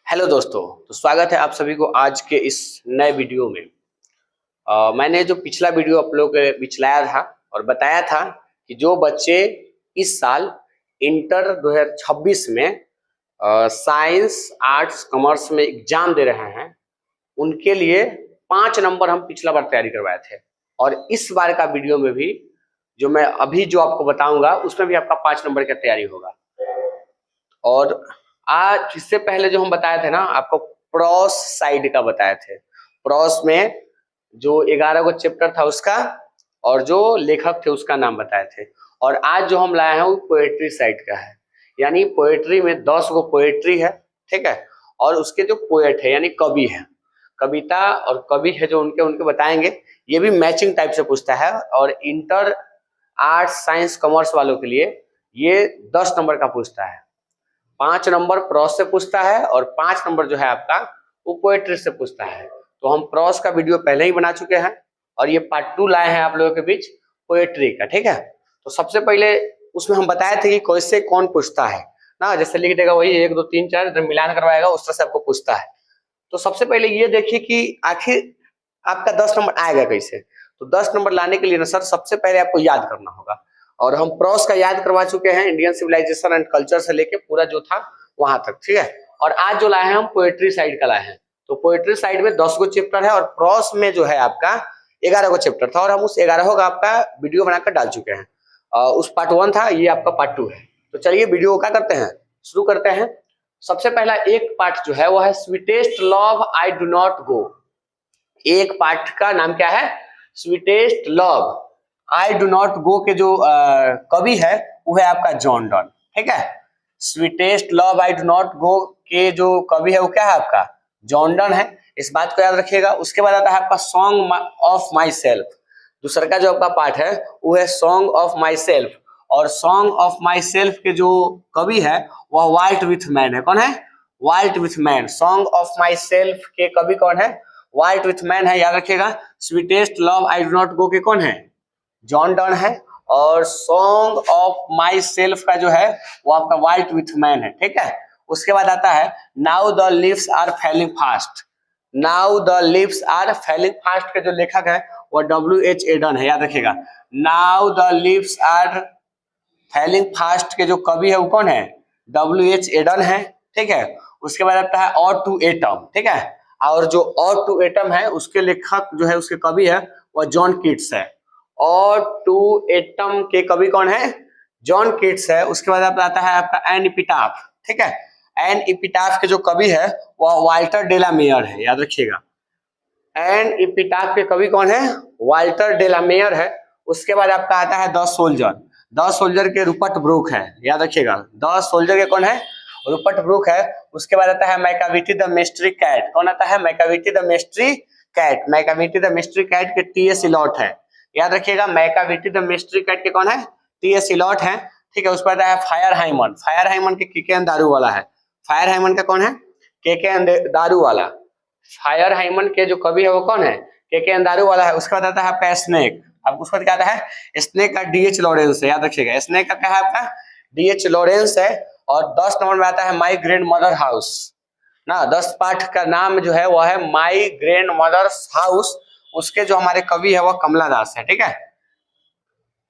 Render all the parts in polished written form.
Hello दोस्तों, तो स्वागत है आप सभी को आज के इस नए वीडियो में। मैंने जो पिछला वीडियो आप लोगों के बीच लाया था और बताया था कि जो बच्चे इस साल इंटर 2026 में साइंस, आर्ट्स, कॉमर्स में एग्जाम दे रहे हैं, उनके लिए 5 नंबर हम पिछला बार तैयारी करवाए थे। और इस बार का वीडियो में भी जो मैं अभी जो आपको बताऊंगा उसमें भी आपका 5 नंबर की तैयारी होगा। और आज इससे पहले जो हम बताए थे ना, आपको प्रॉस साइड का बताए थे। प्रॉस में जो 11 गो चैप्टर था उसका और जो लेखक थे उसका नाम बताए थे। और आज जो हम लाए हैं वो पोएट्री साइड का है, यानी पोएट्री में 10 गो पोएट्री है, ठीक है। और उसके जो पोएट है यानी कवि है, कविता और कवि है जो उनके उनके बताएंगे। ये भी मैचिंग टाइप से पूछता है और इंटर आर्ट्स, साइंस, कॉमर्स वालों के लिए ये 10 नंबर का पूछता है। 5 नंबर प्रॉस से पूछता है और 5 नंबर जो है आपका वो पोएट्री से पूछता है। तो हम प्रॉस का वीडियो पहले ही बना चुके हैं और ये पार्ट 2 लाए हैं आप लोगों के बीच पोएट्री का, ठीक है। तो सबसे पहले उसमें हम बताए थे कि कैसे कौन पूछता है ना, जैसे लिख देगा वही 1 2 3 4 इधर मिलान करवाएगा, उस तरह से आपको पूछता है। तो सबसे पहले ये देखिए कि आखिर आपका 10 नंबर आएगा कैसे। तो 10 नंबर लाने के लिए ना सर सबसे पहले आपको याद करना होगा, और हम प्रॉस का याद करवा चुके हैं, इंडियन सिविलाइजेशन एंड कल्चर से लेके पूरा जो था वहां तक, ठीक है। और आज जो लाए हैं हम पोएट्री साइड का लाए हैं। तो पोएट्री साइड में 10 गो चैप्टर है और प्रॉस में जो है आपका 11 गो चैप्टर था, और हम उस 11 का आपका वीडियो बनाकर डाल चुके हैं। उस पार्ट 1 था, ये आपका पार्ट 2 है। तो चलिए वीडियो क्या करते हैं, शुरू करते हैं। सबसे पहला एक पार्ट जो है वो है sweetest love I do not go. एक पार्ट का नाम क्या है, sweetest love I do not go के जो कवि है वो है आपका जॉन डन, ठीक है। Sweetest love I do not go के जो कवि है वो क्या है आपका जॉन डन है, इस बात को याद रखिएगा। उसके बाद आता है आपका सॉन्ग ऑफ माई सेल्फ। दूसरा का जो आपका पार्ट है वो है सॉन्ग ऑफ माई सेल्फ, और सॉन्ग ऑफ माई सेल्फ के जो कवि है वह वाल्ट विथ मैन है। कौन है, Walt Whitman. Song of myself के कवि कौन है, वाल्ट विथ मैन है, याद रखिएगा। Sweetest love I do not go के कौन है, जॉन डन है। और सॉन्ग ऑफ माई सेल्फ का जो है वो आपका वाल्ट विथ मैन है, ठीक है। उसके बाद आता है now the leaves are falling fast. Now the leaves are falling fast के जो लेखक है वो W.H. एडन है, याद रखिएगा। Now the leaves are falling fast के जो कवि है वो कौन है, W.H. एडन है, ठीक है। उसके बाद आता है और टू एटम, ठीक है। और जो और टू एटम है उसके लेखक जो है, उसके कवि है वह जॉन कीट्स है। और टू एटम के कवि कौन है, जॉन कीट्स है। उसके बाद आता है आपका एन इपिटाफ, ठीक है। एन इपिटाफ के जो कवि है वह वाल्टर डेलामेयर है, याद रखिएगा। एन इपिटाफ के कवि कौन है, वाल्टर डेलामेयर है। उसके बाद आपका आता है द सोल्जर। द सोल्जर के रूपर्ट ब्रूक है, याद रखिएगा। द सोल्जर के कौन है, रूपर्ट ब्रूक है। उसके बाद आता है मैकाविटी द मिस्ट्री कैट। कौन आता है, Macavity the mystery cat. Macavity the mystery cat के T.S. इलॉट है, याद रखिएगा। मैकाविटी द मिस्ट्री कैट के कौन है, T.S. इलॉट है, ठीक है। उस पर है फायर हाइमन। फायर हाइमन के के दारू वाला है। फायर हाइमन का कौन है, के दारू वाला। फायर हाइमन के जो कवि है वो कौन है, के दारू वाला है। उसके बाद आता है आपका स्नेक। अब उसके बाद क्या आता है, स्नेक का D.H. लॉरेंस है, याद रखिएगा। स्नेक का क्या है आपका D.H. लॉरेंस है। और 10 नंबर में आता है माई ग्रैंड मदर हाउस ना। 10 पाठ का नाम जो है वह है माई ग्रैंड मदर्स हाउस। उसके जो हमारे कवि है वह कमला दास है, ठीक है।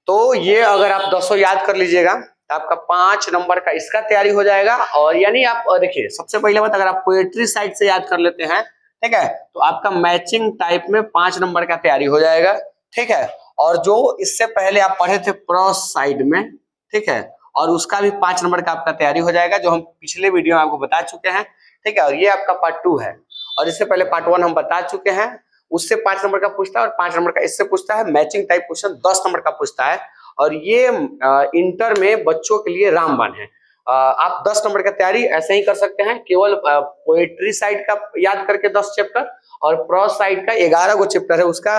तो ये अगर आप 10 याद कर लीजिएगा तो आपका 5 नंबर का इसका तैयारी हो जाएगा। और यानी आप देखिए, सबसे पहले बात अगर आप पोएट्री साइड से याद कर लेते हैं, ठीक है, तो आपका मैचिंग टाइप में 5 नंबर का तैयारी हो जाएगा, ठीक है। और जो इससे पहले आप पढ़े थे प्रॉस साइड में, ठीक है, और उसका भी 5 नंबर का आपका तैयारी हो जाएगा, जो हम पिछले वीडियो में आपको बता चुके हैं, ठीक है। और ये आपका पार्ट 2 है, और इससे पहले पार्ट 1 हम बता चुके हैं। उससे 5 नंबर का पूछता है और 5 नंबर का इससे पूछता है। मैचिंग टाइप क्वेश्चन 10 नंबर का पूछता है। और ये इंटर में बच्चों के लिए रामबाण है। आप 10 नंबर का तैयारी ऐसे ही कर सकते हैं, केवल पोएट्री साइड का याद करके 10 चैप्टर, और प्रॉस साइड का 11 गो चैप्टर है, उसका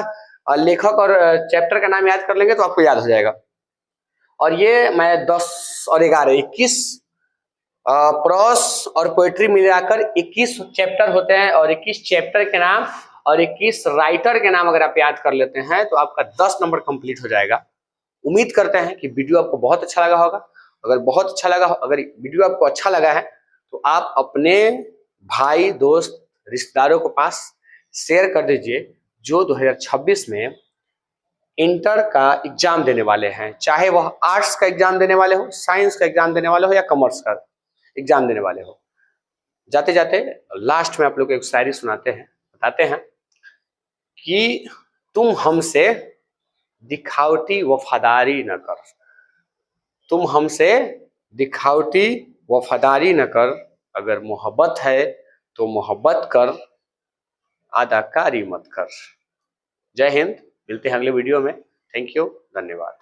लेखक और चैप्टर का नाम याद कर लेंगे तो आपको याद हो जाएगा। और ये मैं 10 और 11 21 प्रॉस और पोएट्री मिलाकर 21 चैप्टर होते हैं, और 21 चैप्टर के नाम और 21 राइटर के नाम अगर आप याद कर लेते हैं तो आपका 10 नंबर कंप्लीट हो जाएगा। उम्मीद करते हैं कि वीडियो आपको बहुत अच्छा लगा होगा। अगर बहुत अच्छा लगा, अगर वीडियो आपको अच्छा लगा है तो आप अपने भाई दोस्त रिश्तेदारों के पास शेयर कर दीजिए जो 2026 में इंटर का एग्जाम देने वाले हैं, चाहे वह आर्ट्स का एग्जाम देने वाले हो, साइंस का एग्जाम देने वाले हो या कॉमर्स का एग्जाम देने वाले हो। जाते जाते लास्ट में आप लोग को एक शायरी सुनाते हैं, बताते हैं कि तुम हमसे दिखावटी वफादारी न कर, तुम हमसे दिखावटी वफादारी न कर, अगर मोहब्बत है तो मोहब्बत कर, अदाकारी मत कर। जय हिंद, मिलते हैं अगले वीडियो में। थैंक यू, धन्यवाद।